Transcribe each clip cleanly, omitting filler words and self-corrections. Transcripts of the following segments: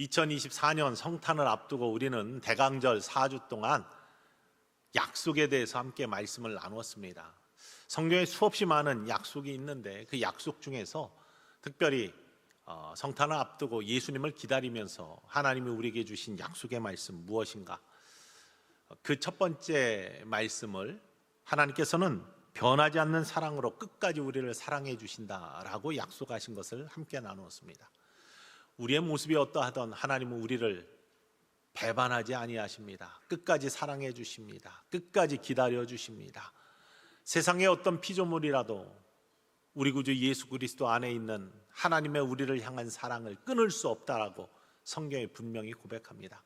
2024년 성탄을 앞두고 우리는 대강절 4주 동안 약속에 대해서 함께 말씀을 나누었습니다. 성경에 수없이 많은 약속이 있는데 그 약속 중에서 특별히 성탄을 앞두고 예수님을 기다리면서 하나님이 우리에게 주신 약속의 말씀 무엇인가? 그 첫 번째 말씀을 하나님께서는 변하지 않는 사랑으로 끝까지 우리를 사랑해 주신다라고 약속하신 것을 함께 나누었습니다. 우리의 모습이 어떠하든 하나님은 우리를 배반하지 아니하십니다. 끝까지 사랑해 주십니다. 끝까지 기다려 주십니다. 세상의 어떤 피조물이라도 우리 구주 예수 그리스도 안에 있는 하나님의 우리를 향한 사랑을 끊을 수 없다라고 성경이 분명히 고백합니다.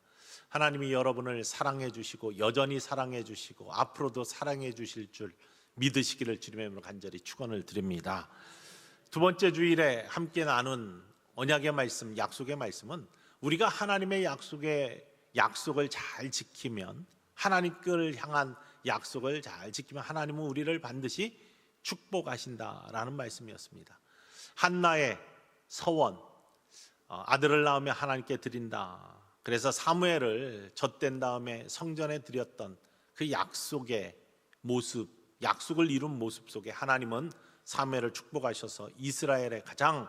하나님이 여러분을 사랑해 주시고 여전히 사랑해 주시고 앞으로도 사랑해 주실 줄 믿으시기를 주님의 이름으로 간절히 축원을 드립니다. 두 번째 주일에 함께 나눈 언약의 말씀, 약속의 말씀은 우리가 하나님의 약속을 잘 지키면, 하나님을 향한 약속을 잘 지키면 하나님은 우리를 반드시 축복하신다라는 말씀이었습니다. 한나의 서원, 아들을 낳으며 하나님께 드린다. 그래서 사무엘을 젖댄 다음에 성전에 드렸던 그 약속의 모습, 약속을 이룬 모습 속에 하나님은 사무엘을 축복하셔서 이스라엘의 가장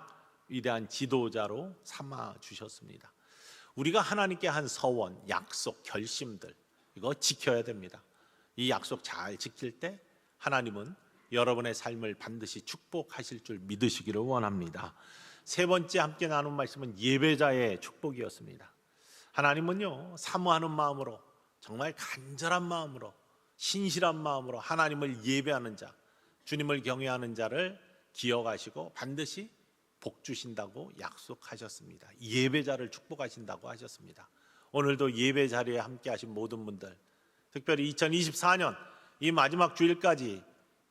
위대한 지도자로 삼아 주셨습니다. 우리가 하나님께 한 서원, 약속, 결심들 이거 지켜야 됩니다. 이 약속 잘 지킬 때 하나님은 여러분의 삶을 반드시 축복하실 줄 믿으시기를 원합니다. 세 번째 함께 나눈 말씀은 예배자의 축복이었습니다. 하나님은요, 사모하는 마음으로, 정말 간절한 마음으로, 신실한 마음으로 하나님을 예배하는 자, 주님을 경외하는 자를 기억하시고 반드시 복 주신다고 약속하셨습니다. 예배자를 축복하신다고 하셨습니다. 오늘도 예배 자리에 함께 하신 모든 분들, 특별히 2024년 이 마지막 주일까지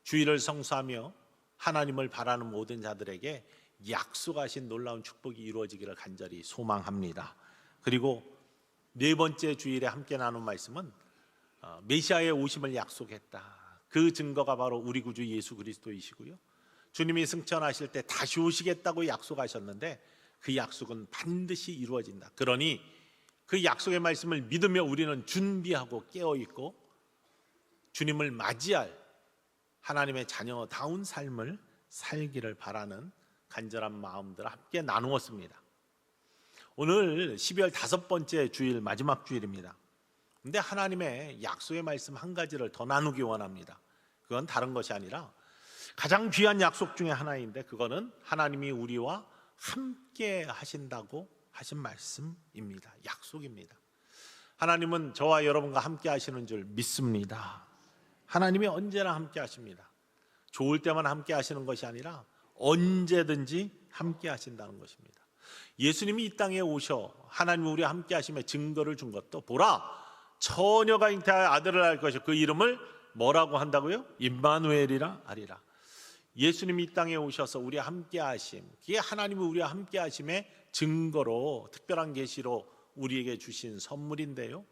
주일을 성수하며 하나님을 바라는 모든 자들에게 약속하신 놀라운 축복이 이루어지기를 간절히 소망합니다. 그리고 네 번째 주일에 함께 나눈 말씀은 메시아의 오심을 약속했다. 그 증거가 바로 우리 구주 예수 그리스도이시고요, 주님이 승천하실 때 다시 오시겠다고 약속하셨는데 그 약속은 반드시 이루어진다. 그러니 그 약속의 말씀을 믿으며 우리는 준비하고 깨어있고 주님을 맞이할 하나님의 자녀다운 삶을 살기를 바라는 간절한 마음들 함께 나누었습니다. 오늘 12월 5번째 주일, 마지막 주일입니다. 그런데 하나님의 약속의 말씀 한 가지를 더 나누기 원합니다. 그건 다른 것이 아니라 가장 귀한 약속 중에 하나인데 그거는 하나님이 우리와 함께 하신다고 하신 말씀입니다. 약속입니다. 하나님은 저와 여러분과 함께 하시는 줄 믿습니다. 하나님이 언제나 함께 하십니다. 좋을 때만 함께 하시는 것이 아니라 언제든지 함께 하신다는 것입니다. 예수님이 이 땅에 오셔 하나님 우리와 함께 하심에 증거를 준 것도, 보라 처녀가 잉태하여 아들을 낳을 것이요 그 이름을 뭐라고 한다고요? 임마누엘이라 하리라. 예수님이 이 땅에 오셔서 우리와 함께 하심, 그게 하나님이 우리와 함께 하심의 증거로 특별한 계시로 우리에게 주신 선물인데요,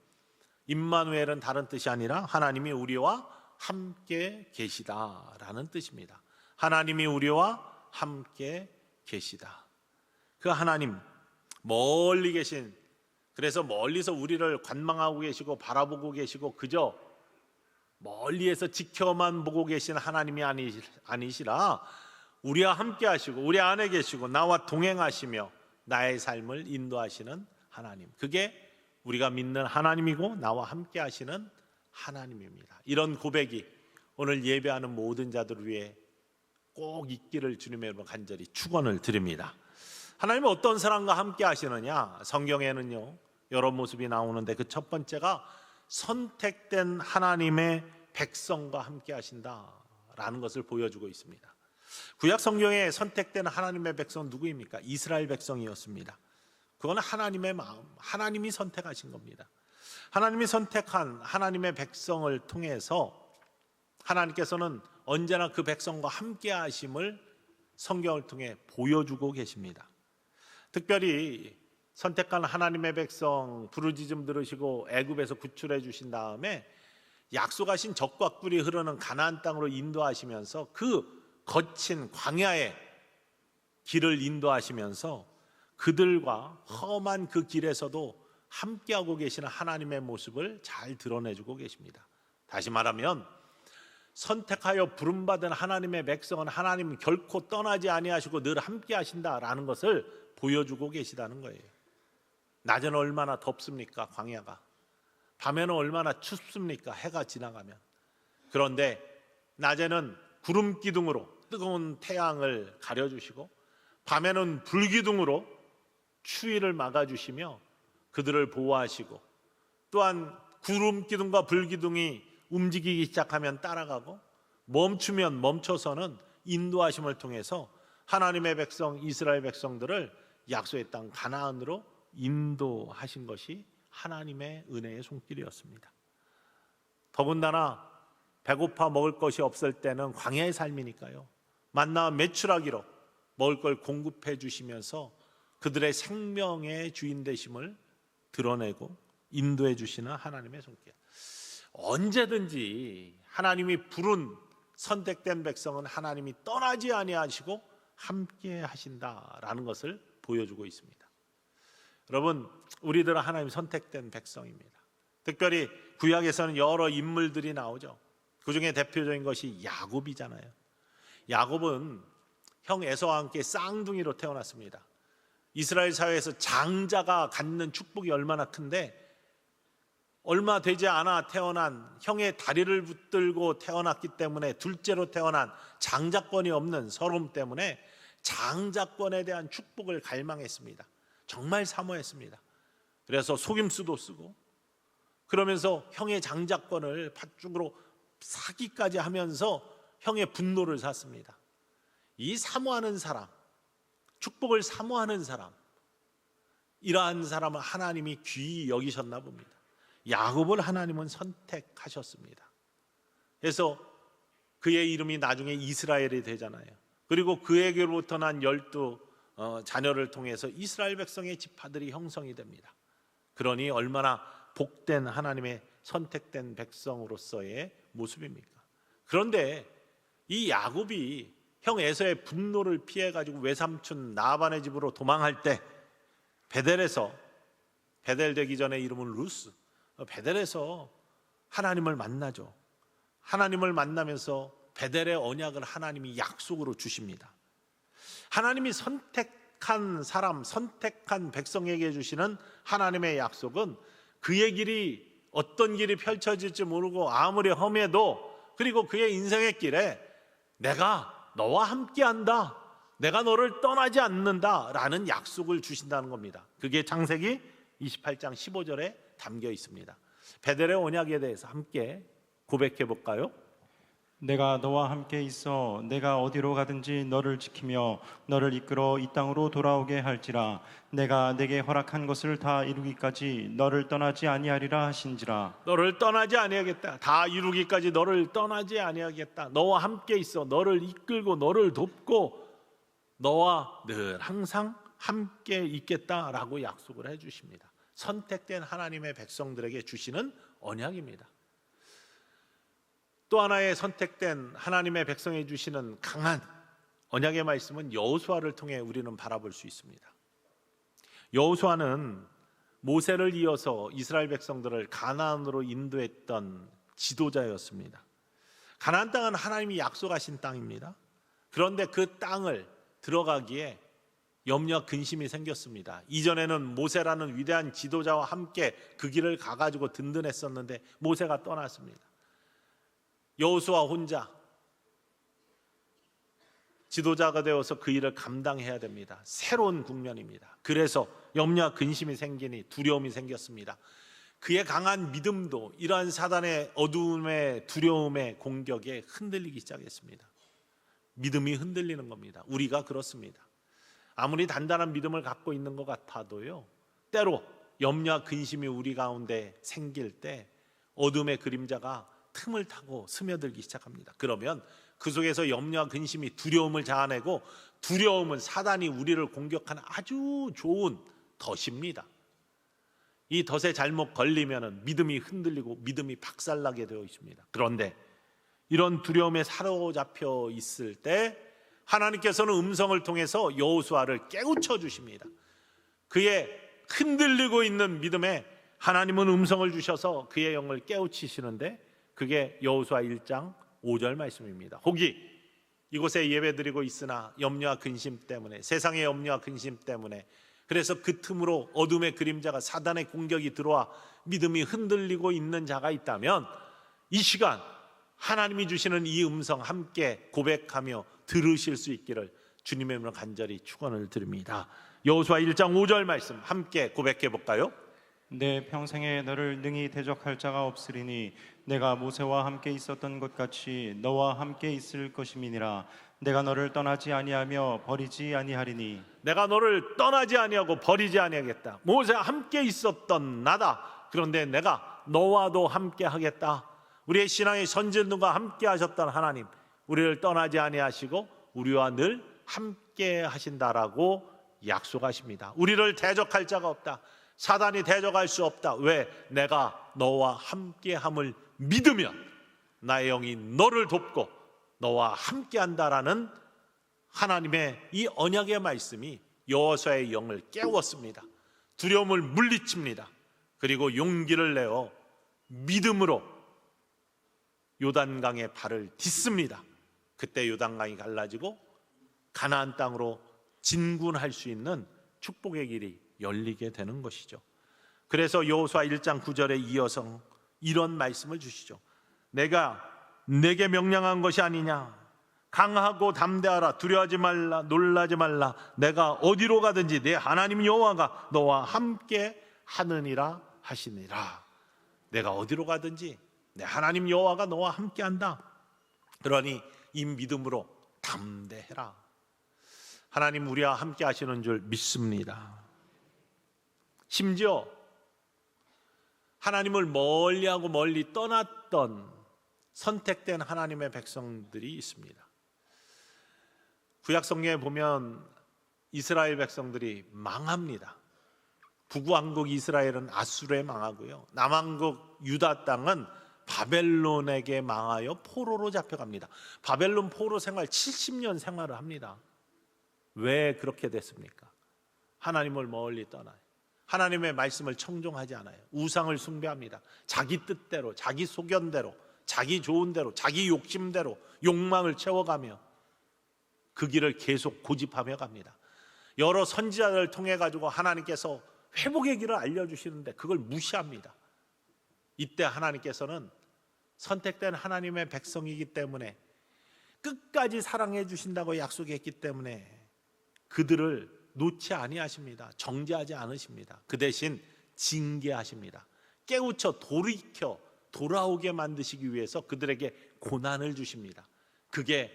임마누엘은 다른 뜻이 아니라 하나님이 우리와 함께 계시다라는 뜻입니다. 하나님이 우리와 함께 계시다. 그 하나님, 멀리 계신, 그래서 멀리서 우리를 관망하고 계시고 바라보고 계시고 그저 멀리에서 지켜만 보고 계신 하나님이 아니시라 우리와 함께 하시고 우리 안에 계시고 나와 동행하시며 나의 삶을 인도하시는 하나님, 그게 우리가 믿는 하나님이고 나와 함께 하시는 하나님입니다. 이런 고백이 오늘 예배하는 모든 자들을 위해 꼭 있기를 주님의 이름으로 간절히 축원을 드립니다. 하나님은 어떤 사람과 함께 하시느냐? 성경에는요 여러 모습이 나오는데 그 첫 번째가 선택된 하나님의 백성과 함께 하신다라는 것을 보여주고 있습니다. 구약 성경에 선택된 하나님의 백성은 누구입니까? 이스라엘 백성이었습니다. 그건 하나님의 마음, 하나님이 선택하신 겁니다. 하나님이 선택한 하나님의 백성을 통해서 하나님께서는 언제나 그 백성과 함께 하심을 성경을 통해 보여주고 계십니다. 특별히 선택한 하나님의 백성 부르짖음 들으시고 애굽에서 구출해 주신 다음에 약속하신 젖과 꿀이 흐르는 가나안 땅으로 인도하시면서 그 거친 광야의 길을 인도하시면서 그들과 험한 그 길에서도 함께하고 계시는 하나님의 모습을 잘 드러내주고 계십니다. 다시 말하면 선택하여 부름받은 하나님의 백성은 하나님은 결코 떠나지 아니하시고 늘 함께 하신다라는 것을 보여주고 계시다는 거예요. 낮에는 얼마나 덥습니까? 광야가. 밤에는 얼마나 춥습니까? 해가 지나가면. 그런데 낮에는 구름 기둥으로 뜨거운 태양을 가려주시고 밤에는 불기둥으로 추위를 막아주시며 그들을 보호하시고, 또한 구름 기둥과 불기둥이 움직이기 시작하면 따라가고 멈추면 멈춰서는 인도하심을 통해서 하나님의 백성 이스라엘 백성들을 약속의 땅 가나안으로 인도하신 것이 하나님의 은혜의 손길이었습니다. 더군다나 배고파 먹을 것이 없을 때는 광야의 삶이니까요, 만나 매출하기로 먹을 걸 공급해 주시면서 그들의 생명의 주인 되심을 드러내고 인도해 주시는 하나님의 손길. 언제든지 하나님이 부른 선택된 백성은 하나님이 떠나지 아니하시고 함께 하신다라는 것을 보여주고 있습니다. 여러분, 우리들은 하나님 선택된 백성입니다. 특별히 구약에서는 여러 인물들이 나오죠. 그 중에 대표적인 것이 야곱이잖아요. 야곱은 형 에서와 함께 쌍둥이로 태어났습니다. 이스라엘 사회에서 장자가 갖는 축복이 얼마나 큰데, 얼마 되지 않아 태어난 형의 다리를 붙들고 태어났기 때문에 둘째로 태어난 장자권이 없는 서름 때문에 장자권에 대한 축복을 갈망했습니다. 정말 사모했습니다. 그래서 속임수도 쓰고 그러면서 형의 장자권을 팥죽으로 사기까지 하면서 형의 분노를 샀습니다. 이 사모하는 사람, 축복을 사모하는 사람, 이러한 사람을 하나님이 귀히 여기셨나 봅니다. 야곱을 하나님은 선택하셨습니다. 그래서 그의 이름이 나중에 이스라엘이 되잖아요. 그리고 그에게로부터 난 12 자녀를 통해서 이스라엘 백성의 지파들이 형성이 됩니다. 그러니 얼마나 복된 하나님의 선택된 백성으로서의 모습입니까? 그런데 이 야곱이 형 에서의 분노를 피해가지고 외삼촌 나반의 집으로 도망할 때 베델에서, 베델 되기 전에 이름은 루스, 베델에서 하나님을 만나죠. 하나님을 만나면서 베델의 언약을 하나님이 약속으로 주십니다. 하나님이 선택한 사람, 선택한 백성에게 주시는 하나님의 약속은 그의 길이 어떤 길이 펼쳐질지 모르고 아무리 험해도, 그리고 그의 인생의 길에 내가 너와 함께한다, 내가 너를 떠나지 않는다 라는 약속을 주신다는 겁니다. 그게 창세기 28장 15절에 담겨 있습니다. 베델의 언약에 대해서 함께 고백해 볼까요? 내가 너와 함께 있어 내가 어디로 가든지 너를 지키며 너를 이끌어 이 땅으로 돌아오게 할지라. 내가 내게 허락한 것을 다 이루기까지 너를 떠나지 아니하리라 하신지라. 너를 떠나지 아니하겠다, 다 이루기까지 너를 떠나지 아니하겠다, 너와 함께 있어 너를 이끌고 너를 돕고 너와 늘 항상 함께 있겠다라고 약속을 해주십니다. 선택된 하나님의 백성들에게 주시는 언약입니다. 또 하나의 선택된 하나님의 백성에 주시는 강한 언약의 말씀은 여호수아를 통해 우리는 바라볼 수 있습니다. 여호수아는 모세를 이어서 이스라엘 백성들을 가나안으로 인도했던 지도자였습니다. 가나안 땅은 하나님이 약속하신 땅입니다. 그런데 그 땅을 들어가기에 염려와 근심이 생겼습니다. 이전에는 모세라는 위대한 지도자와 함께 그 길을 가가지고 든든했었는데 모세가 떠났습니다. 여호수아 혼자 지도자가 되어서 그 일을 감당해야 됩니다. 새로운 국면입니다. 그래서 염려와 근심이 생기니 두려움이 생겼습니다. 그의 강한 믿음도 이러한 사단의 어두움의 두려움의 공격에 흔들리기 시작했습니다. 믿음이 흔들리는 겁니다. 우리가 그렇습니다. 아무리 단단한 믿음을 갖고 있는 것 같아도요, 때로 염려와 근심이 우리 가운데 생길 때 어둠의 그림자가 틈을 타고 스며들기 시작합니다. 그러면 그 속에서 염려와 근심이 두려움을 자아내고, 두려움은 사단이 우리를 공격하는 아주 좋은 덫입니다. 이 덫에 잘못 걸리면 믿음이 흔들리고 믿음이 박살나게 되어 있습니다. 그런데 이런 두려움에 사로잡혀 있을 때 하나님께서는 음성을 통해서 여호수아를 깨우쳐 주십니다. 그의 흔들리고 있는 믿음에 하나님은 음성을 주셔서 그의 영을 깨우치시는데 그게 여호수아 1장 5절 말씀입니다. 혹이 이곳에 예배드리고 있으나 염려와 근심 때문에, 세상의 염려와 근심 때문에, 그래서 그 틈으로 어둠의 그림자가 사단의 공격이 들어와 믿음이 흔들리고 있는 자가 있다면 이 시간 하나님이 주시는 이 음성 함께 고백하며 들으실 수 있기를 주님의 이름으로 간절히 축원을 드립니다. 여호수아 1장 5절 말씀 함께 고백해 볼까요? 내 평생에 너를 능히 대적할 자가 없으리니 내가 모세와 함께 있었던 것 같이 너와 함께 있을 것임이니라. 내가 너를 떠나지 아니하며 버리지 아니하리니. 내가 너를 떠나지 아니하고 버리지 아니하겠다. 모세와 함께 있었던 나다. 그런데 내가 너와도 함께 하겠다. 우리의 신앙의 선진들과 함께 하셨던 하나님, 우리를 떠나지 아니하시고 우리와 늘 함께 하신다라고 약속하십니다. 우리를 대적할 자가 없다. 사단이 대적할 수 없다. 왜? 내가 너와 함께함을 믿으면 나의 영이 너를 돕고 너와 함께한다라는 하나님의 이 언약의 말씀이 여호수아의 영을 깨웠습니다. 두려움을 물리칩니다. 그리고 용기를 내어 믿음으로 요단강에 발을 딛습니다. 그때 요단강이 갈라지고 가나안 땅으로 진군할 수 있는 축복의 길이 열리게 되는 것이죠. 그래서 여호수아 1장 9절에 이어서 이런 말씀을 주시죠. 내가 내게 명령한 것이 아니냐. 강하고 담대하라. 두려워하지 말라. 놀라지 말라. 내가 어디로 가든지 내 하나님 여호와가 너와 함께 하느니라 하시니라. 내가 어디로 가든지 내 하나님 여호와가 너와 함께 한다. 그러니 이 믿음으로 담대해라. 하나님 우리와 함께 하시는 줄 믿습니다. 심지어 하나님을 멀리하고 멀리 떠났던 선택된 하나님의 백성들이 있습니다. 구약 성경에 보면 이스라엘 백성들이 망합니다. 북왕국 이스라엘은 아수르에 망하고요, 남왕국 유다 땅은 바벨론에게 망하여 포로로 잡혀갑니다. 바벨론 포로 생활 70년 생활을 합니다. 왜 그렇게 됐습니까? 하나님을 멀리 떠나요. 하나님의 말씀을 청종하지 않아요. 우상을 숭배합니다. 자기 뜻대로, 자기 소견대로, 자기 좋은 대로, 자기 욕심대로 욕망을 채워가며 그 길을 계속 고집하며 갑니다. 여러 선지자들을 통해 가지고 하나님께서 회복의 길을 알려주시는데 그걸 무시합니다. 이때 하나님께서는 선택된 하나님의 백성이기 때문에 끝까지 사랑해 주신다고 약속했기 때문에 그들을 놓지 아니하십니다. 정죄하지 않으십니다. 그 대신 징계하십니다. 깨우쳐 돌이켜 돌아오게 만드시기 위해서 그들에게 고난을 주십니다. 그게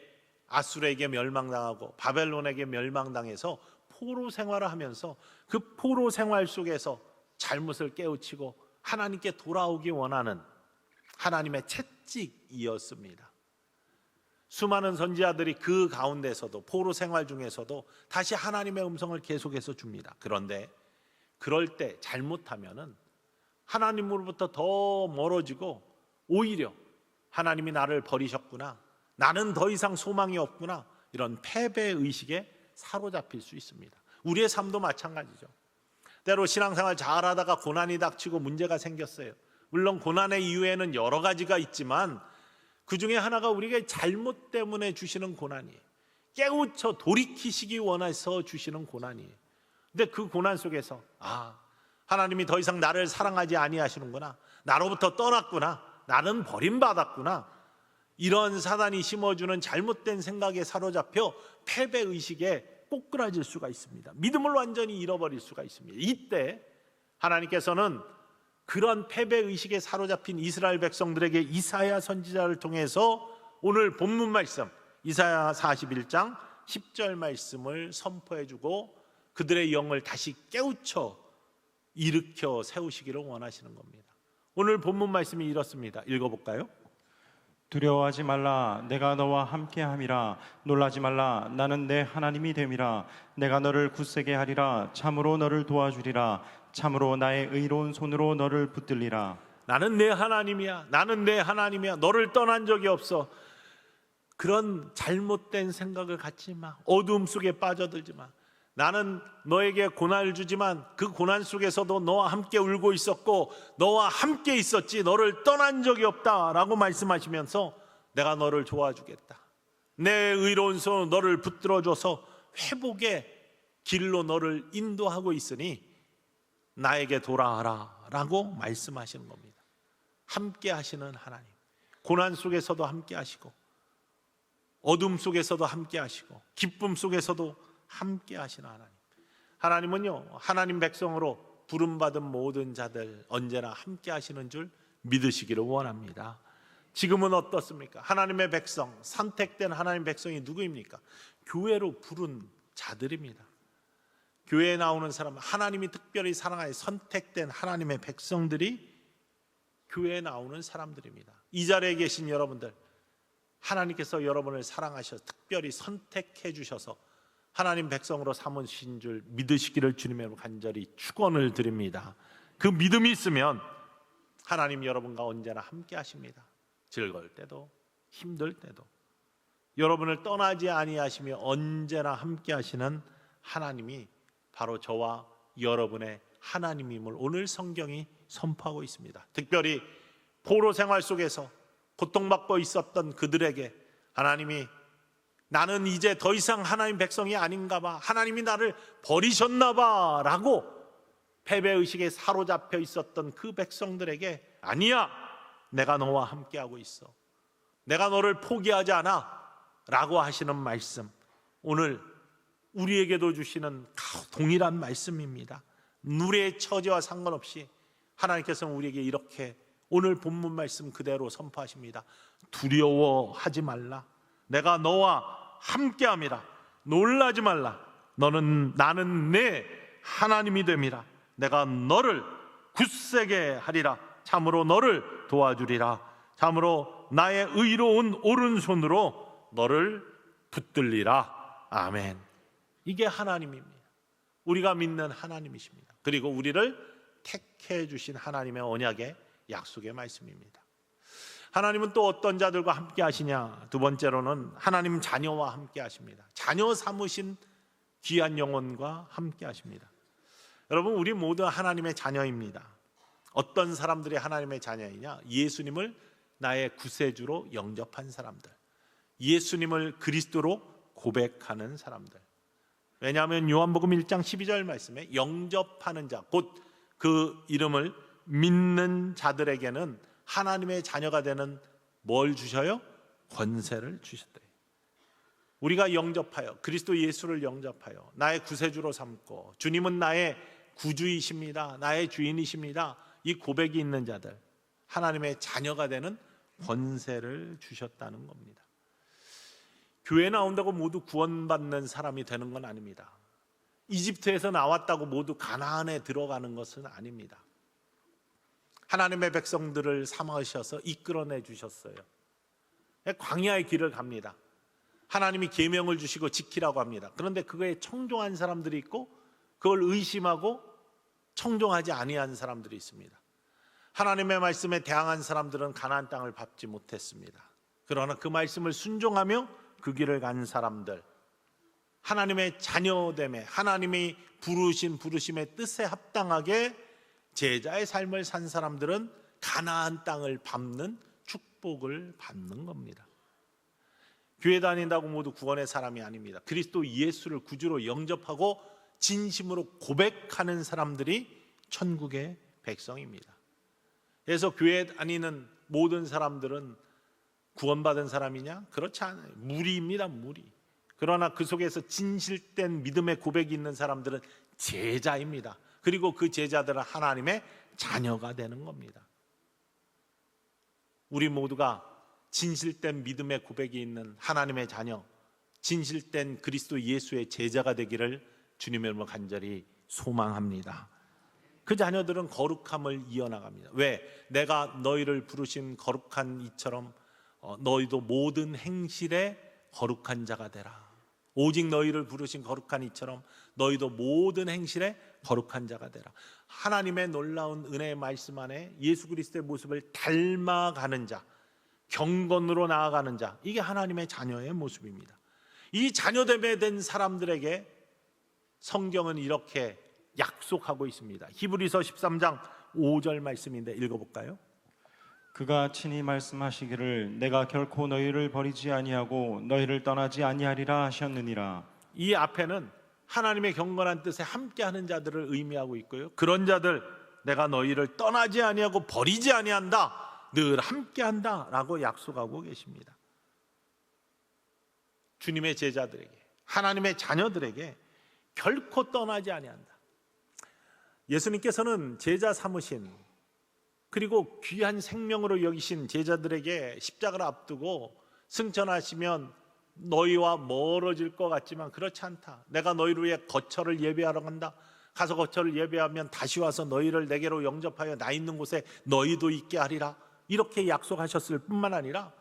아수르에게 멸망당하고 바벨론에게 멸망당해서 포로 생활을 하면서 그 포로 생활 속에서 잘못을 깨우치고 하나님께 돌아오기 원하는 하나님의 채찍이었습니다. 수많은 선지자들이 그 가운데서도 포로 생활 중에서도 다시 하나님의 음성을 계속해서 줍니다. 그런데 그럴 때 잘못하면은 하나님으로부터 더 멀어지고 오히려 하나님이 나를 버리셨구나, 나는 더 이상 소망이 없구나, 이런 패배의식에 사로잡힐 수 있습니다. 우리의 삶도 마찬가지죠. 때로 신앙생활 잘하다가 고난이 닥치고 문제가 생겼어요. 물론 고난의 이유에는 여러 가지가 있지만 그 중에 하나가 우리가 잘못 때문에 주시는 고난이에요. 깨우쳐 돌이키시기 원해서 주시는 고난이에요. 근데 그 고난 속에서 하나님이 더 이상 나를 사랑하지 아니하시는구나, 나로부터 떠났구나, 나는 버림받았구나, 이런 사단이 심어주는 잘못된 생각에 사로잡혀 패배의식에 꼬꾸라질 수가 있습니다. 믿음을 완전히 잃어버릴 수가 있습니다. 이때 하나님께서는 그런 패배의식에 사로잡힌 이스라엘 백성들에게 이사야 선지자를 통해서 오늘 본문 말씀 이사야 41장 10절 말씀을 선포해주고 그들의 영을 다시 깨우쳐 일으켜 세우시기를 원하시는 겁니다. 오늘 본문 말씀이 이렇습니다. 읽어볼까요? 두려워하지 말라. 내가 너와 함께함이라. 놀라지 말라. 나는 내 하나님이 됨이라. 내가 너를 굳세게 하리라. 참으로 너를 도와주리라. 참으로 나의 의로운 손으로 너를 붙들리라. 나는 내 하나님이야. 나는 내 하나님이야. 너를 떠난 적이 없어. 그런 잘못된 생각을 갖지 마. 어둠 속에 빠져들지 마. 나는 너에게 고난을 주지만 그 고난 속에서도 너와 함께 울고 있었고 너와 함께 있었지 너를 떠난 적이 없다라고 말씀하시면서 내가 너를 도와주겠다. 내 의로운 손으로 너를 붙들어줘서 회복의 길로 너를 인도하고 있으니 나에게 돌아와라 라고 말씀하시는 겁니다. 함께 하시는 하나님, 고난 속에서도 함께 하시고 어둠 속에서도 함께 하시고 기쁨 속에서도 함께 하시는 하나님. 하나님은요, 하나님 백성으로 부름받은 모든 자들 언제나 함께 하시는 줄 믿으시기를 원합니다. 지금은 어떻습니까? 하나님의 백성, 선택된 하나님 백성이 누구입니까? 교회로 부른 자들입니다. 교회에 나오는 사람, 하나님이 특별히 사랑하여 선택된 하나님의 백성들이 교회에 나오는 사람들입니다. 이 자리에 계신 여러분들, 하나님께서 여러분을 사랑하셔서 특별히 선택해 주셔서 하나님 백성으로 삼으신 줄 믿으시기를 주님의 간절히 축원을 드립니다. 그 믿음이 있으면 하나님 여러분과 언제나 함께 하십니다. 즐거울 때도 힘들 때도 여러분을 떠나지 아니하시며 언제나 함께 하시는 하나님이 바로 저와 여러분의 하나님임을 오늘 성경이 선포하고 있습니다. 특별히 포로 생활 속에서 고통받고 있었던 그들에게 하나님이 나는 이제 더 이상 하나님 백성이 아닌가 봐, 하나님이 나를 버리셨나 봐 라고 패배의식에 사로잡혀 있었던 그 백성들에게 아니야, 내가 너와 함께하고 있어, 내가 너를 포기하지 않아 라고 하시는 말씀, 오늘 우리에게도 주시는 동일한 말씀입니다. 누리의 처지와 상관없이 하나님께서는 우리에게 이렇게 오늘 본문 말씀 그대로 선포하십니다. 두려워하지 말라, 내가 너와 함께함이라, 놀라지 말라, 나는 내 하나님이 됨이라, 내가 너를 굳세게 하리라, 참으로 너를 도와주리라, 참으로 나의 의로운 오른손으로 너를 붙들리라. 아멘. 이게 하나님입니다. 우리가 믿는 하나님이십니다. 그리고 우리를 택해 주신 하나님의 언약의 약속의 말씀입니다. 하나님은 또 어떤 자들과 함께 하시냐? 두 번째로는 하나님 자녀와 함께 하십니다. 자녀 삼으신 귀한 영혼과 함께 하십니다. 여러분, 우리 모두 하나님의 자녀입니다. 어떤 사람들이 하나님의 자녀이냐? 예수님을 나의 구세주로 영접한 사람들, 예수님을 그리스도로 고백하는 사람들. 왜냐하면 요한복음 1장 12절 말씀에 영접하는 자, 곧 그 이름을 믿는 자들에게는 하나님의 자녀가 되는 뭘 주셔요? 권세를 주셨대요. 우리가 영접하여, 그리스도 예수를 영접하여 나의 구세주로 삼고 주님은 나의 구주이십니다, 나의 주인이십니다, 이 고백이 있는 자들, 하나님의 자녀가 되는 권세를 주셨다는 겁니다. 교회 나온다고 모두 구원받는 사람이 되는 건 아닙니다. 이집트에서 나왔다고 모두 가나안에 들어가는 것은 아닙니다. 하나님의 백성들을 삼으셔서 이끌어내 주셨어요. 광야의 길을 갑니다. 하나님이 계명을 주시고 지키라고 합니다. 그런데 그거에 청종한 사람들이 있고 그걸 의심하고 청종하지 아니한 사람들이 있습니다. 하나님의 말씀에 대항한 사람들은 가나안 땅을 밟지 못했습니다. 그러나 그 말씀을 순종하며 그 길을 간 사람들, 하나님의 자녀됨에, 하나님이 부르심의 뜻에 합당하게 제자의 삶을 산 사람들은 가나안 땅을 밟는 축복을 받는 겁니다. 교회 다닌다고 모두 구원의 사람이 아닙니다. 그리스도 예수를 구주로 영접하고 진심으로 고백하는 사람들이 천국의 백성입니다. 그래서 교회 다니는 모든 사람들은 구원받은 사람이냐? 그렇지 않아요. 무리입니다, 무리. 그러나 그 속에서 진실된 믿음의 고백이 있는 사람들은 제자입니다. 그리고 그 제자들은 하나님의 자녀가 되는 겁니다. 우리 모두가 진실된 믿음의 고백이 있는 하나님의 자녀, 진실된 그리스도 예수의 제자가 되기를 주님의 이름으로 간절히 소망합니다. 그 자녀들은 거룩함을 이어나갑니다. 왜? 내가 너희를 부르신 거룩한 이처럼 너희도 모든 행실에 거룩한 자가 되라. 오직 너희를 부르신 거룩한 이처럼 너희도 모든 행실에 거룩한 자가 되라. 하나님의 놀라운 은혜의 말씀 안에 예수 그리스도의 모습을 닮아가는 자, 경건으로 나아가는 자, 이게 하나님의 자녀의 모습입니다. 이 자녀됨에 된 사람들에게 성경은 이렇게 약속하고 있습니다. 히브리서 13장 5절 말씀인데 읽어볼까요? 그가 친히 말씀하시기를 내가 결코 너희를 버리지 아니하고 너희를 떠나지 아니하리라 하셨느니라. 이 앞에는 하나님의 경건한 뜻에 함께하는 자들을 의미하고 있고요. 그런 자들 내가 너희를 떠나지 아니하고 버리지 아니한다. 늘 함께한다 라고 약속하고 계십니다. 주님의 제자들에게, 하나님의 자녀들에게 결코 떠나지 아니한다. 예수님께서는 제자 삼으신, 그리고 귀한 생명으로 여기신 제자들에게 십자가를 앞두고 승천하시면 너희와 멀어질 것 같지만 그렇지 않다. 내가 너희를 위해 거처를 예배하러 간다. 가서 거처를 예배하면 다시 와서 너희를 내게로 영접하여 나 있는 곳에 너희도 있게 하리라. 이렇게 약속하셨을 뿐만 아니라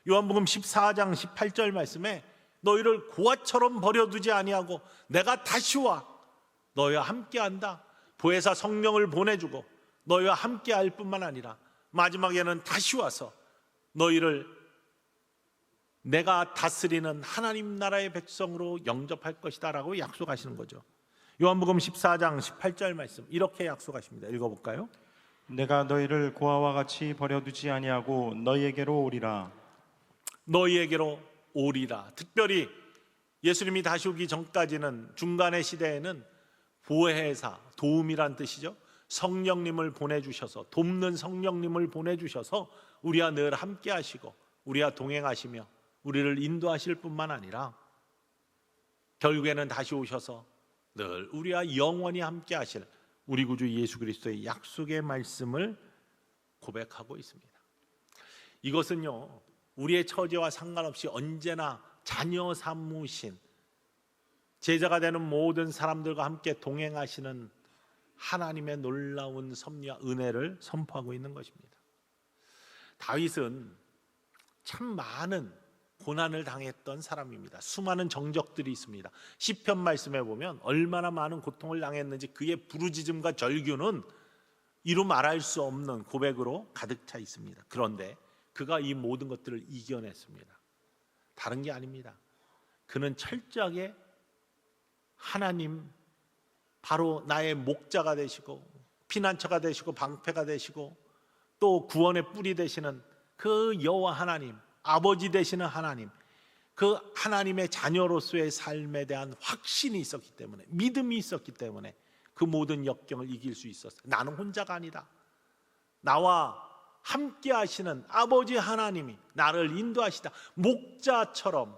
요한복음 14장 18절 말씀에 너희를 고아처럼 버려두지 아니하고 내가 다시 와 너희와 함께한다. 보혜사 성령을 보내주고 너희와 함께할 뿐만 아니라 마지막에는 다시 와서 너희를 내가 다스리는 하나님 나라의 백성으로 영접할 것이다 라고 약속하시는 거죠. 요한복음 14장 18절 말씀 이렇게 약속하십니다. 읽어볼까요? 내가 너희를 고아와 같이 버려두지 아니하고 너희에게로 오리라. 너희에게로 오리라. 특별히 예수님이 다시 오기 전까지는 중간의 시대에는 보혜사, 도움이란 뜻이죠. 성령님을 보내주셔서, 돕는 성령님을 보내주셔서 우리와 늘 함께 하시고 우리와 동행하시며 우리를 인도하실 뿐만 아니라 결국에는 다시 오셔서 늘 우리와 영원히 함께 하실 우리 구주 예수 그리스도의 약속의 말씀을 고백하고 있습니다. 이것은요, 우리의 처지와 상관없이 언제나 자녀 삼으신 제자가 되는 모든 사람들과 함께 동행하시는 하나님의 놀라운 섭리와 은혜를 선포하고 있는 것입니다. 다윗은 참 많은 고난을 당했던 사람입니다. 수많은 정적들이 있습니다. 시편 말씀에 보면 얼마나 많은 고통을 당했는지 그의 부르짖음과 절규는 이루 말할 수 없는 고백으로 가득 차 있습니다. 그런데 그가 이 모든 것들을 이겨냈습니다. 다른 게 아닙니다. 그는 철저하게 하나님, 바로 나의 목자가 되시고 피난처가 되시고 방패가 되시고 또 구원의 뿔이 되시는 그 여호와 하나님, 아버지 되시는 하나님, 그 하나님의 자녀로서의 삶에 대한 확신이 있었기 때문에, 믿음이 있었기 때문에 그 모든 역경을 이길 수 있었어요. 나는 혼자가 아니다. 나와 함께 하시는 아버지 하나님이 나를 인도하시다. 목자처럼,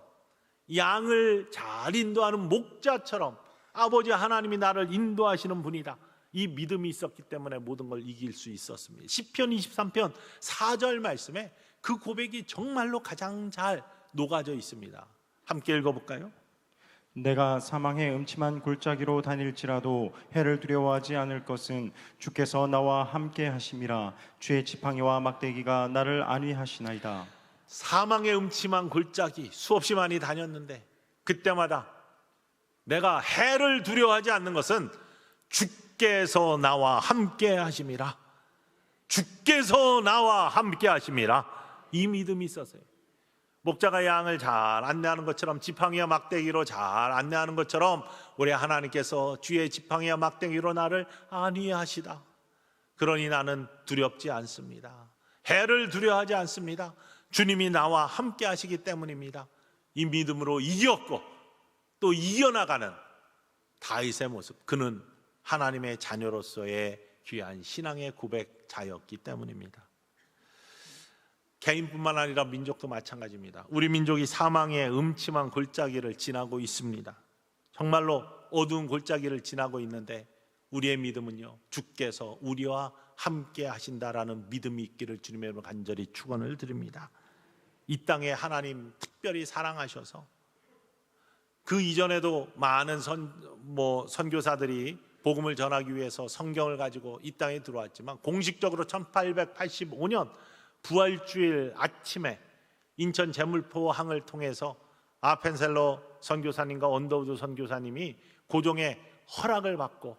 양을 잘 인도하는 목자처럼 아버지 하나님이 나를 인도하시는 분이다. 이 믿음이 있었기 때문에 모든 걸 이길 수 있었습니다. 시편 23편 4절 말씀에 그 고백이 정말로 가장 잘 녹아져 있습니다. 함께 읽어볼까요? 내가 사망의 음침한 골짜기로 다닐지라도 해를 두려워하지 않을 것은 주께서 나와 함께 하심이라. 주의 지팡이와 막대기가 나를 안위하시나이다. 사망의 음침한 골짜기 수없이 많이 다녔는데 그때마다 내가 해를 두려워하지 않는 것은 주께서 나와 함께 하심이라. 주께서 나와 함께 하심이라. 이 믿음이 있었어요. 목자가 양을 잘 안내하는 것처럼, 지팡이와 막대기로 잘 안내하는 것처럼 우리 하나님께서 주의 지팡이와 막대기로 나를 안위하시다. 그러니 나는 두렵지 않습니다. 해를 두려워하지 않습니다. 주님이 나와 함께 하시기 때문입니다. 이 믿음으로 이겼고 또 이겨나가는 다윗의 모습, 그는 하나님의 자녀로서의 귀한 신앙의 고백자였기 때문입니다. 개인뿐만 아니라 민족도 마찬가지입니다. 우리 민족이 사망의 음침한 골짜기를 지나고 있습니다. 정말로 어두운 골짜기를 지나고 있는데 우리의 믿음은요, 주께서 우리와 함께 하신다라는 믿음이 있기를 주님의 이름으로 간절히 축원을 드립니다. 이 땅에 하나님 특별히 사랑하셔서 그 이전에도 많은 선교사들이 복음을 전하기 위해서 성경을 가지고 이 땅에 들어왔지만 공식적으로 1885년 부활주일 아침에 인천 제물포항을 통해서 아펜셀러 선교사님과 언더우드 선교사님이 고종의 허락을 받고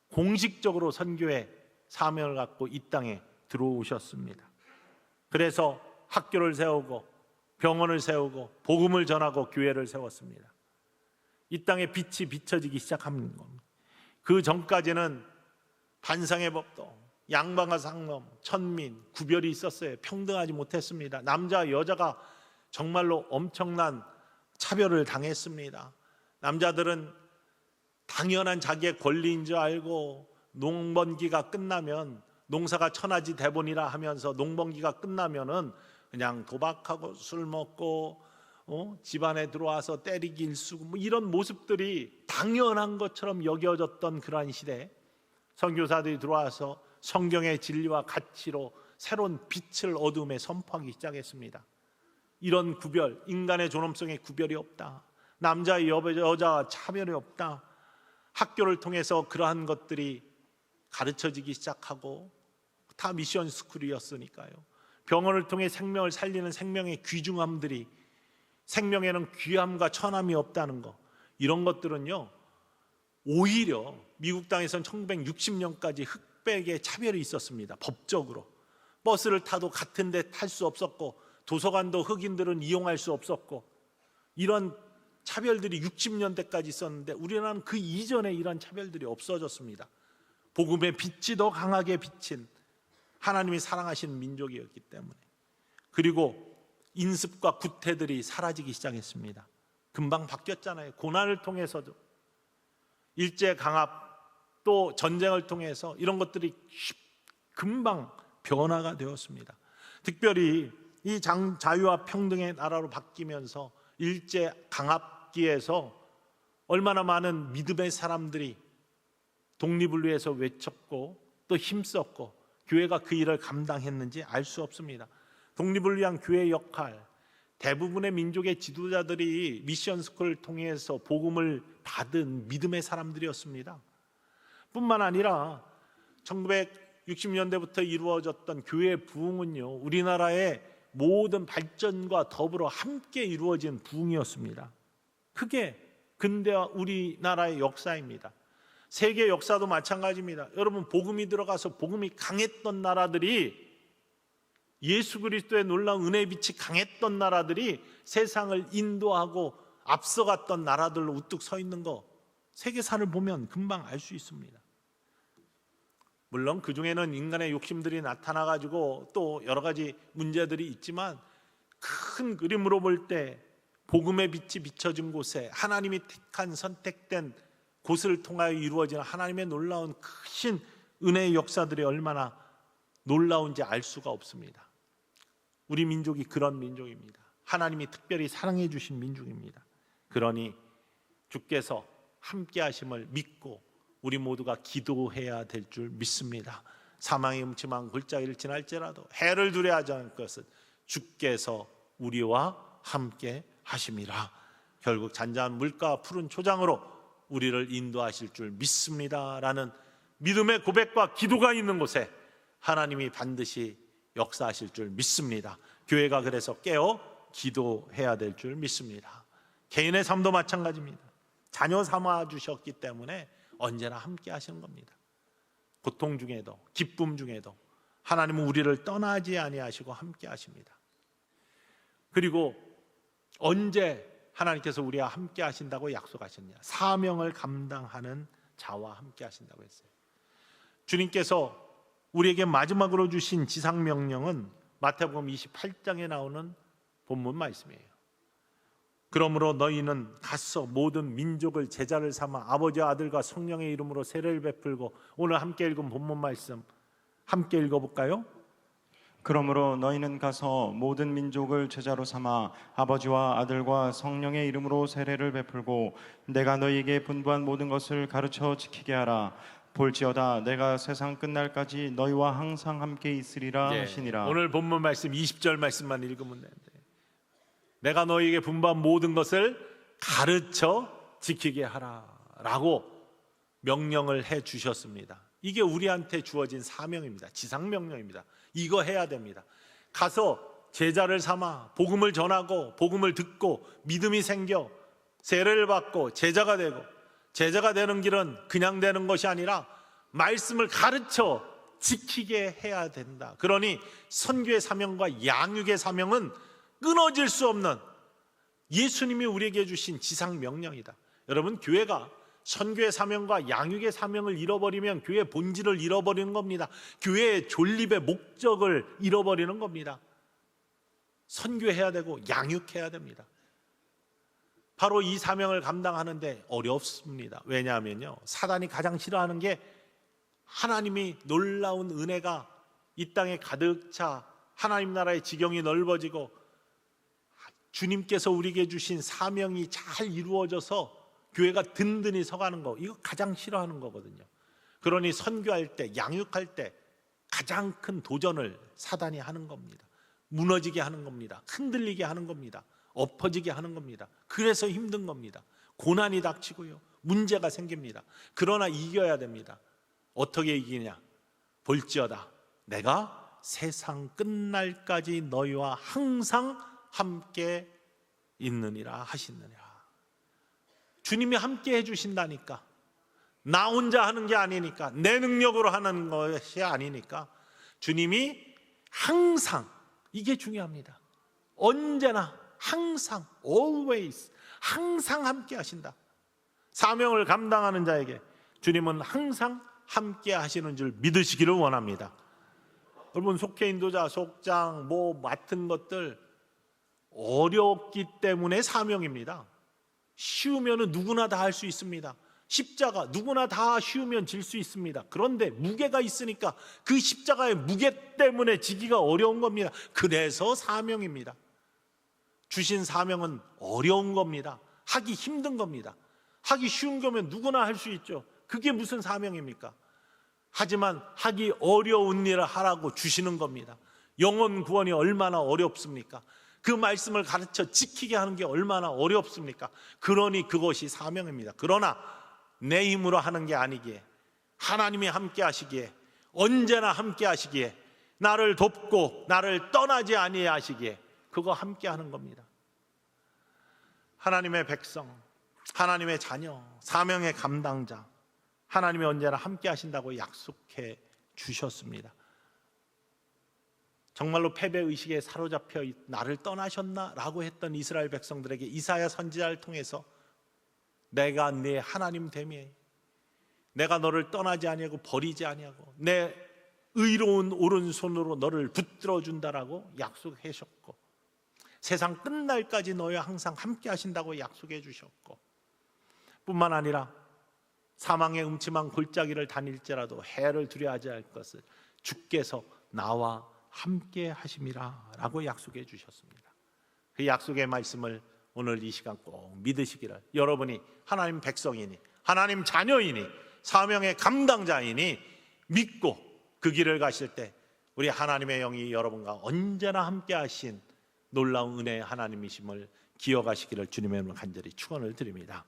공식적으로 선교의 사명을 갖고 이 땅에 들어오셨습니다. 그래서 학교를 세우고 병원을 세우고 복음을 전하고 교회를 세웠습니다. 이 땅에 빛이 비춰지기 시작하는 겁니다. 그 전까지는 반상의 법도, 양반과 상놈, 천민, 구별이 있었어요. 평등하지 못했습니다. 남자, 여자가 정말로 엄청난 차별을 당했습니다. 남자들은 당연한 자기의 권리인 줄 알고 농번기가 끝나면, 농사가 천하지 대본이라 하면서 농번기가 끝나면은 그냥 도박하고 술 먹고 집안에 들어와서 때리기 일쑤고 뭐 이런 모습들이 당연한 것처럼 여겨졌던 그러한 시대에 선교사들이 들어와서 성경의 진리와 가치로 새로운 빛을 어둠에 선포하기 시작했습니다. 이런 구별, 인간의 존엄성에 구별이 없다. 남자, 여자 차별이 없다. 학교를 통해서 그러한 것들이 가르쳐지기 시작하고 다 미션 스쿨이었으니까요. 병원을 통해 생명을 살리는 생명의 귀중함들이, 생명에는 귀함과 천함이 없다는 것, 이런 것들은요 오히려 미국 땅에서는 1960년까지 흑백의 차별이 있었습니다. 법적으로 버스를 타도 같은 데 탈 수 없었고, 도서관도 흑인들은 이용할 수 없었고, 이런 차별들이 60년대까지 있었는데 우리나라는 그 이전에 이런 차별들이 없어졌습니다. 복음의 빛이 더 강하게 비친 하나님이 사랑하시는 민족이었기 때문에. 그리고 인습과 구태들이 사라지기 시작했습니다. 금방 바뀌었잖아요. 고난을 통해서도, 일제강압 또 전쟁을 통해서 이런 것들이 금방 변화가 되었습니다. 특별히 이 자유와 평등의 나라로 바뀌면서 일제강압기에서 얼마나 많은 믿음의 사람들이 독립을 위해서 외쳤고 또 힘썼고 교회가 그 일을 감당했는지 알 수 없습니다. 독립을 위한 교회의 역할, 대부분의 민족의 지도자들이 미션 스쿨을 통해서 복음을 받은 믿음의 사람들이었습니다. 뿐만 아니라 1960년대부터 이루어졌던 교회의 부흥은요, 우리나라의 모든 발전과 더불어 함께 이루어진 부흥이었습니다. 그게 근대와 우리나라의 역사입니다. 세계 역사도 마찬가지입니다. 여러분, 복음이 들어가서 복음이 강했던 나라들이, 예수 그리스도의 놀라운 은혜의 빛이 강했던 나라들이 세상을 인도하고 앞서갔던 나라들로 우뚝 서 있는 거 세계사를 보면 금방 알 수 있습니다. 물론 그 중에는 인간의 욕심들이 나타나가지고 또 여러 가지 문제들이 있지만, 큰 그림으로 볼 때 복음의 빛이 비춰진 곳에, 하나님이 택한 선택된 곳을 통하여 이루어지는 하나님의 놀라운 크신 은혜의 역사들이 얼마나 놀라운지 알 수가 없습니다. 우리 민족이 그런 민족입니다. 하나님이 특별히 사랑해 주신 민족입니다. 그러니 주께서 함께 하심을 믿고 우리 모두가 기도해야 될 줄 믿습니다. 사망의 음침한 골짜기를 지날지라도 해를 두려워하지 않을 것은 주께서 우리와 함께 하심이라. 결국 잔잔한 물가와 푸른 초장으로 우리를 인도하실 줄 믿습니다 라는 믿음의 고백과 기도가 있는 곳에 하나님이 반드시 역사하실 줄 믿습니다. 교회가 그래서 깨어 기도해야 될 줄 믿습니다. 개인의 삶도 마찬가지입니다. 자녀 삼아 주셨기 때문에 언제나 함께 하시는 겁니다. 고통 중에도 기쁨 중에도 하나님은 우리를 떠나지 아니하시고 함께 하십니다. 그리고 언제 하나님께서 우리와 함께 하신다고 약속하셨냐? 사명을 감당하는 자와 함께 하신다고 했어요. 주님께서 우리에게 마지막으로 주신 지상명령은 마태복음 28장에 나오는 본문 말씀이에요. 그러므로 너희는 가서 모든 민족을 제자를 삼아 아버지와 아들과 성령의 이름으로 세례를 베풀고, 오늘 함께 읽은 본문 말씀 함께 읽어볼까요? 그러므로 너희는 가서 모든 민족을 제자로 삼아 아버지와 아들과 성령의 이름으로 세례를 베풀고 내가 너희에게 분부한 모든 것을 가르쳐 지키게 하라. 볼지어다 내가 세상 끝날까지 너희와 항상 함께 있으리라 하시니라. 오늘 본문 말씀 20절 말씀만 읽으면 되는데, 내가 너희에게 분부한 모든 것을 가르쳐 지키게 하라 라고 명령을 해 주셨습니다. 이게 우리한테 주어진 사명입니다. 지상명령입니다. 이거 해야 됩니다. 가서 제자를 삼아 복음을 전하고 복음을 듣고 믿음이 생겨 세례를 받고 제자가 되고, 제자가 되는 길은 그냥 되는 것이 아니라 말씀을 가르쳐 지키게 해야 된다. 그러니 선교의 사명과 양육의 사명은 끊어질 수 없는 예수님이 우리에게 주신 지상명령이다. 여러분, 교회가 선교의 사명과 양육의 사명을 잃어버리면 교회의 본질을 잃어버리는 겁니다. 교회의 존립의 목적을 잃어버리는 겁니다. 선교해야 되고 양육해야 됩니다. 바로 이 사명을 감당하는데 어렵습니다. 왜냐하면요, 사단이 가장 싫어하는 게 하나님이 놀라운 은혜가 이 땅에 가득 차 하나님 나라의 지경이 넓어지고 주님께서 우리에게 주신 사명이 잘 이루어져서 교회가 든든히 서가는 거, 이거 가장 싫어하는 거거든요. 그러니 선교할 때, 양육할 때 가장 큰 도전을 사단이 하는 겁니다. 무너지게 하는 겁니다. 흔들리게 하는 겁니다. 엎어지게 하는 겁니다. 그래서 힘든 겁니다. 고난이 닥치고요, 문제가 생깁니다. 그러나 이겨야 됩니다. 어떻게 이기냐? 볼지어다 내가 세상 끝날까지 너희와 항상 함께 있느니라 하시느니라. 주님이 함께 해주신다니까. 나 혼자 하는 게 아니니까, 내 능력으로 하는 것이 아니니까 주님이 항상, 이게 중요합니다. 언제나 항상, always, 항상 함께 하신다. 사명을 감당하는 자에게 주님은 항상 함께 하시는 줄 믿으시기를 원합니다. 여러분, 속해 인도자, 속장, 맡은 것들 어렵기 때문에 사명입니다. 쉬우면 누구나 다 할 수 있습니다. 십자가 누구나 다 쉬우면 질 수 있습니다. 그런데 무게가 있으니까 그 십자가의 무게 때문에 지기가 어려운 겁니다. 그래서 사명입니다. 주신 사명은 어려운 겁니다. 하기 힘든 겁니다. 하기 쉬운 거면 누구나 할 수 있죠. 그게 무슨 사명입니까? 하지만 하기 어려운 일을 하라고 주시는 겁니다. 영혼 구원이 얼마나 어렵습니까? 그 말씀을 가르쳐 지키게 하는 게 얼마나 어렵습니까? 그러니 그것이 사명입니다. 그러나 내 힘으로 하는 게 아니기에, 하나님이 함께 하시기에, 언제나 함께 하시기에, 나를 돕고 나를 떠나지 아니하시기에, 그거 함께 하는 겁니다. 하나님의 백성, 하나님의 자녀, 사명의 감당자, 하나님이 언제나 함께 하신다고 약속해 주셨습니다. 정말로 패배의식에 사로잡혀 나를 떠나셨나? 라고 했던 이스라엘 백성들에게 이사야 선지자를 통해서 내가 네 하나님 됨이, 내가 너를 떠나지 아니하고 버리지 아니하고 내 의로운 오른손으로 너를 붙들어 준다라고 약속하셨고, 세상 끝날까지 너희와 항상 함께 하신다고 약속해 주셨고, 뿐만 아니라 사망의 음침한 골짜기를 다닐지라도 해를 두려워하지 않을 것을 주께서 나와 함께 하심이라 라고 약속해 주셨습니다. 그 약속의 말씀을 오늘 이 시간 꼭 믿으시기를, 여러분이 하나님 백성이니, 하나님 자녀이니, 사명의 감당자이니 믿고 그 길을 가실 때 우리 하나님의 영이 여러분과 언제나 함께 하신 놀라운 은혜의 하나님이심을 기억하시기를 주님의 이름으로 간절히 축원을 드립니다.